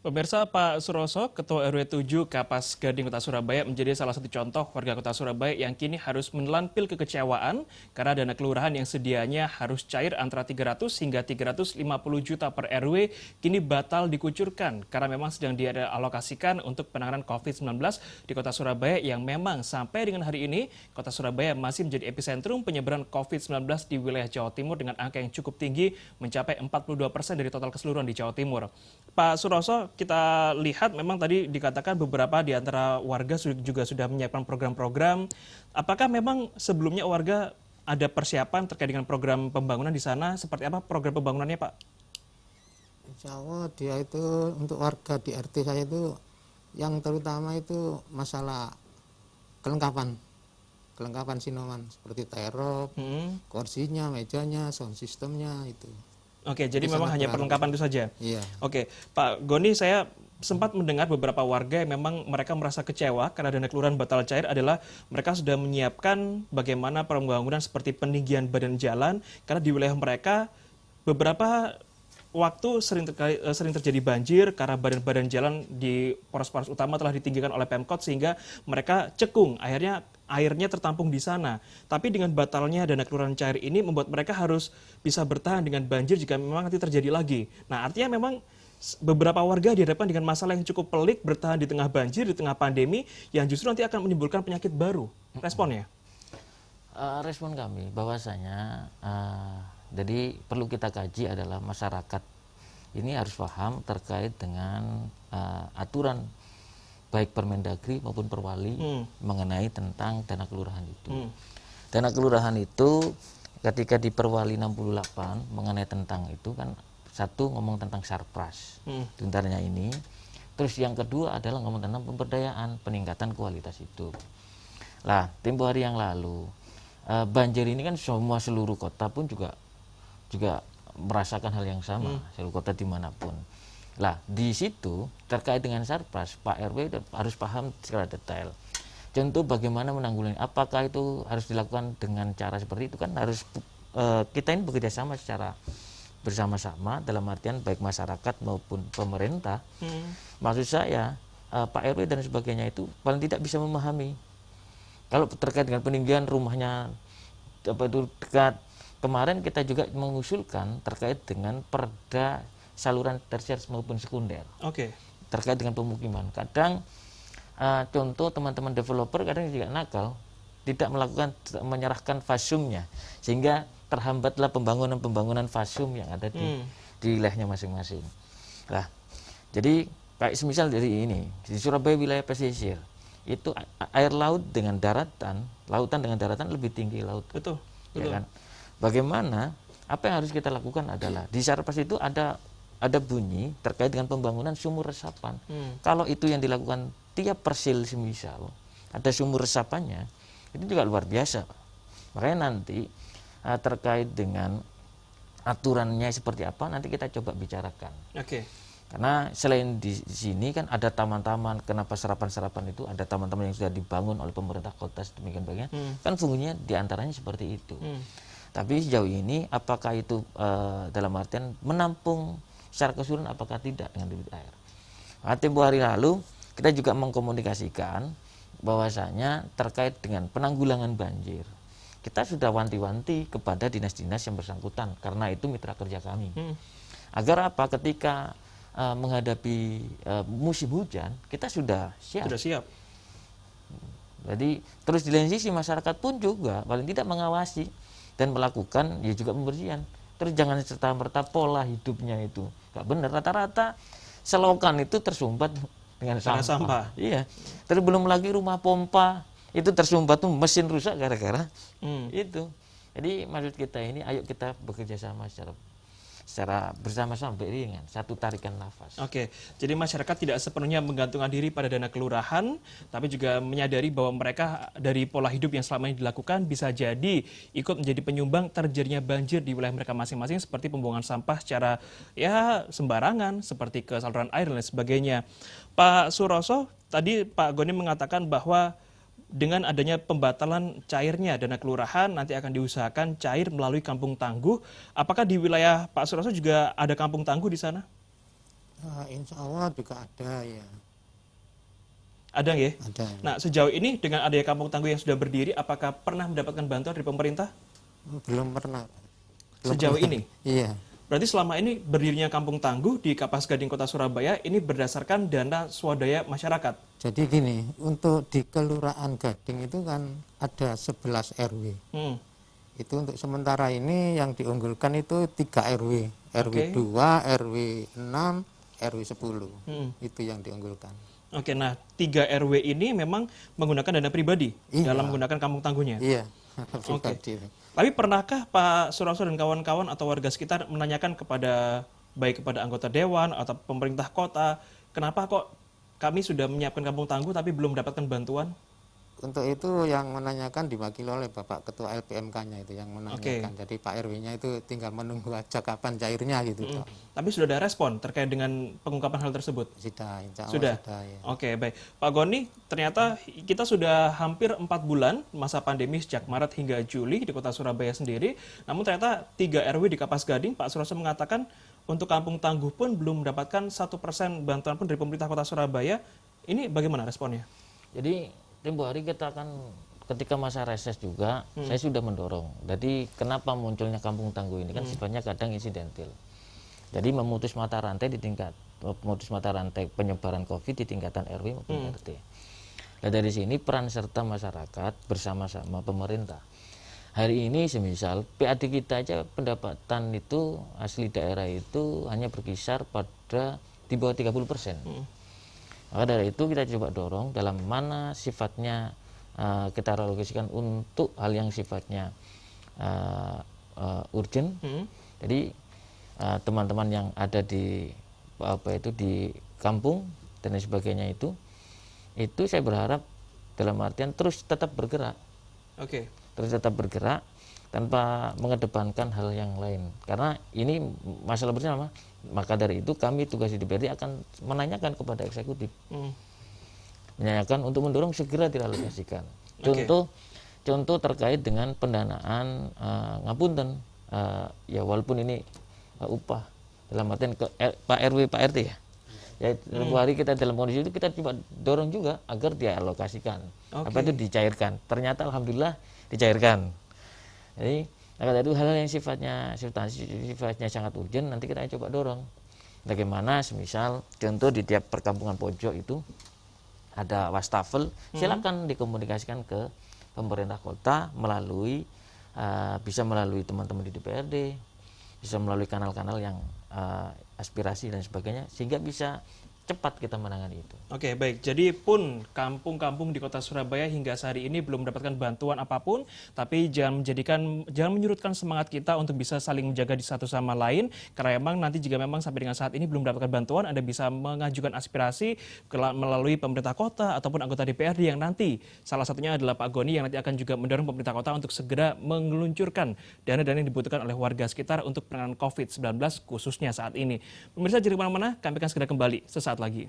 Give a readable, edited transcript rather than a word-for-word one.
Pemirsa, Pak Suroso, Ketua RW 7 Kapas Gading Kota Surabaya menjadi salah satu contoh warga Kota Surabaya yang kini harus menelan pil kekecewaan karena dana kelurahan yang sedianya harus cair antara 300 hingga 350 juta per RW kini batal dikucurkan karena memang sedang dialokasikan untuk penanganan COVID-19 di Kota Surabaya yang memang sampai dengan hari ini Kota Surabaya masih menjadi epicentrum penyebaran COVID-19 di wilayah Jawa Timur dengan angka yang cukup tinggi mencapai 42% dari total keseluruhan di Jawa Timur. Pak Suroso, kita lihat memang tadi dikatakan beberapa di antara warga juga sudah menyiapkan program-program. Apakah memang sebelumnya warga ada persiapan terkait dengan program pembangunan di sana? Seperti apa program pembangunannya, Pak? Insya Allah dia itu untuk warga di RT saya itu yang terutama itu masalah kelengkapan sinoman seperti terop, kursinya, mejanya, sound systemnya itu. Oke, jadi Itu memang sangat hanya berharap. perlengkapan itu saja. Iya. Oke, Pak Goni, saya sempat mendengar beberapa warga yang memang mereka merasa kecewa karena dana kelurahan batal cair adalah mereka sudah menyiapkan bagaimana pembangunan seperti peninggian badan jalan karena di wilayah mereka beberapa waktu sering terjadi banjir karena badan-badan jalan di poros-poros utama telah ditinggikan oleh Pemkot sehingga mereka cekung, akhirnya airnya tertampung di sana. Tapi dengan batalnya dana kelurahan cair ini membuat mereka harus bisa bertahan dengan banjir jika memang nanti terjadi lagi. Nah, artinya memang beberapa warga dihadapkan dengan masalah yang cukup pelik bertahan di tengah banjir, di tengah pandemi yang justru nanti akan menimbulkan penyakit baru. Responnya? Respon kami bahwasanya jadi perlu kita kaji adalah masyarakat ini harus paham terkait dengan aturan baik Permendagri maupun Perwali mengenai tentang dana kelurahan itu. Dana kelurahan itu ketika di Perwali 68 mengenai tentang itu kan satu ngomong tentang sarpras, tuntarnya ini. Terus yang kedua adalah ngomong tentang pemberdayaan, peningkatan kualitas hidup. Lah, tempo hari yang lalu banjir ini kan semua seluruh kota pun juga merasakan hal yang sama, seluruh kota dimanapun. Lah, di situ terkait dengan sarpras, Pak RW harus paham secara detail. Contoh bagaimana menanggulangi, apakah itu harus dilakukan dengan cara seperti itu kan harus kita ini bekerja sama secara bersama-sama dalam artian baik masyarakat maupun pemerintah. Maksud saya Pak RW dan sebagainya itu paling tidak bisa memahami. Kalau terkait dengan peninggian rumahnya apa itu dekat, kemarin kita juga mengusulkan terkait dengan perda saluran tersier maupun sekunder. Oke. Terkait dengan pemukiman. Kadang contoh teman-teman developer kadang juga nakal, tidak menyerahkan fasumnya sehingga terhambatlah pembangunan fasum yang ada di wilayahnya masing-masing. Nah, jadi kayak semisal dari ini di Surabaya wilayah pesisir itu air laut dengan daratan, lautan dengan daratan lebih tinggi laut. Betul. Ya kan? Bagaimana? Apa yang harus kita lakukan adalah di Sarpas itu ada bunyi terkait dengan pembangunan sumur resapan. Kalau itu yang dilakukan tiap persil semisal ada sumur resapannya, itu juga luar biasa. Makanya nanti terkait dengan aturannya seperti apa nanti kita coba bicarakan. Oke. Karena selain di sini kan ada taman-taman, kenapa serapan-serapan itu ada taman-taman yang sudah dibangun oleh pemerintah kota sedemikian bagian, kan fungsinya diantaranya seperti itu. Tapi sejauh ini apakah itu dalam artian menampung secara keseluruhan apakah tidak dengan debit air. Nah, tempo hari lalu kita juga mengkomunikasikan bahwasanya terkait dengan penanggulangan banjir. Kita sudah wanti-wanti kepada dinas-dinas yang bersangkutan karena itu mitra kerja kami. Agar apa? Ketika menghadapi musim hujan, kita sudah siap. Sudah siap. Jadi terus di lain sisi masyarakat pun juga paling tidak mengawasi dan melakukan ya juga pembersihan. Terus jangan serta-merta pola hidupnya itu nggak benar. Rata-rata selokan itu tersumbat dengan sampah. Iya. Terus belum lagi rumah pompa itu tersumbat tuh mesin rusak gara-gara itu. Jadi maksud kita ini ayo kita bekerja sama secara bersama-sama beriringan, satu tarikan nafas. Oke, jadi masyarakat tidak sepenuhnya menggantungkan diri pada dana kelurahan, tapi juga menyadari bahwa mereka dari pola hidup yang selama ini dilakukan bisa jadi ikut menjadi penyumbang terjadinya banjir di wilayah mereka masing-masing seperti pembuangan sampah secara ya sembarangan, seperti ke saluran air dan lain sebagainya. Pak Suroso, tadi Pak Goni mengatakan bahwa dengan adanya pembatalan cairnya dana kelurahan nanti akan diusahakan cair melalui kampung tangguh. Apakah di wilayah Pak Suroso juga ada kampung tangguh di sana? Insya Allah juga ada ya, Ada nggih? ada. Nah, sejauh ini dengan adanya kampung tangguh yang sudah berdiri, apakah pernah mendapatkan bantuan dari pemerintah Belum pernah. sejauh pernah. ini? Iya, Berarti selama ini berdirinya kampung tangguh di Kapas Gading Kota Surabaya ini berdasarkan dana swadaya masyarakat. jadi gini, untuk di Kelurahan Gading itu kan ada 11 RW. Hmm. Itu untuk sementara ini yang diunggulkan itu 3 RW. RW Oke. 2, RW 6, RW 10. Hmm. Itu yang diunggulkan. Oke, nah 3 RW ini memang menggunakan dana pribadi Iya. dalam menggunakan kampung tangguhnya. Iya, pribadi. Tapi pernahkah Pak Suroso dan kawan-kawan atau warga sekitar menanyakan kepada baik kepada anggota dewan atau pemerintah kota, kenapa kok kami sudah menyiapkan kampung tangguh tapi belum mendapatkan bantuan? Untuk itu yang menanyakan diwakili oleh Bapak Ketua LPMK-nya itu yang menanyakan. Jadi Pak RW-nya itu tinggal menunggu aja kapan cairnya gitu. Toh. Tapi sudah ada respon terkait dengan pengungkapan hal tersebut? Sudah, insya Allah Sudah? sudah ya. Oke, baik. Pak Goni, ternyata kita sudah hampir 4 bulan masa pandemi sejak Maret hingga Juli di kota Surabaya sendiri. Namun ternyata 3 RW di Kapas Gading, Pak Suroso mengatakan untuk kampung tangguh pun belum mendapatkan 1% bantuan pun dari pemerintah kota Surabaya. Ini bagaimana responnya? Jadi tempo hari kita akan ketika masa reses juga saya sudah mendorong. Jadi kenapa munculnya kampung tangguh ini kan sifatnya kadang insidental. Jadi memutus mata rantai penyebaran COVID di tingkatan RW maupun RT. Nah dari sini peran serta masyarakat bersama-sama pemerintah. Hari ini semisal PAD kita aja pendapatan itu asli daerah itu hanya berkisar pada di bawah 30%. Maka dari itu kita coba dorong dalam mana sifatnya kita relokasikan untuk hal yang sifatnya urgent. Jadi teman-teman yang ada di di kampung dan lain sebagainya itu saya berharap dalam artian terus tetap bergerak. Oke. Terus tetap bergerak tanpa mengedepankan hal yang lain karena ini masalah bersama. Maka dari itu kami tugas di DPRD akan menanyakan kepada eksekutif menanyakan untuk mendorong segera direlokasikan. Contoh terkait dengan pendanaan ngapunten ya walaupun ini upah dalam artian Pak RW Pak RT ya tempoh hari kita dalam kondisi itu kita coba dorong juga agar dialokasikan itu dicairkan. Ternyata alhamdulillah dicairkan. Jadi itu hal-hal yang sifatnya sangat urgent nanti kita coba dorong. Bagaimana semisal contoh di tiap perkampungan pojok itu ada wastafel, silakan dikomunikasikan ke pemerintah kota melalui bisa melalui teman-teman di DPRD, bisa melalui kanal-kanal yang aspirasi dan sebagainya sehingga bisa cepat kita menangani itu. Oke, baik. Jadi pun kampung-kampung di kota Surabaya hingga sehari ini belum mendapatkan bantuan apapun, tapi jangan menyurutkan semangat kita untuk bisa saling menjaga di satu sama lain, karena memang nanti jika memang sampai dengan saat ini belum mendapatkan bantuan, Anda bisa mengajukan aspirasi melalui pemerintah kota ataupun anggota DPRD yang nanti salah satunya adalah Pak Goni yang nanti akan juga mendorong pemerintah kota untuk segera meluncurkan dana-dana yang dibutuhkan oleh warga sekitar untuk penanganan COVID-19 khususnya saat ini. Pemirsa, jangan kemana-mana, kami akan segera kembali sesaat lagi.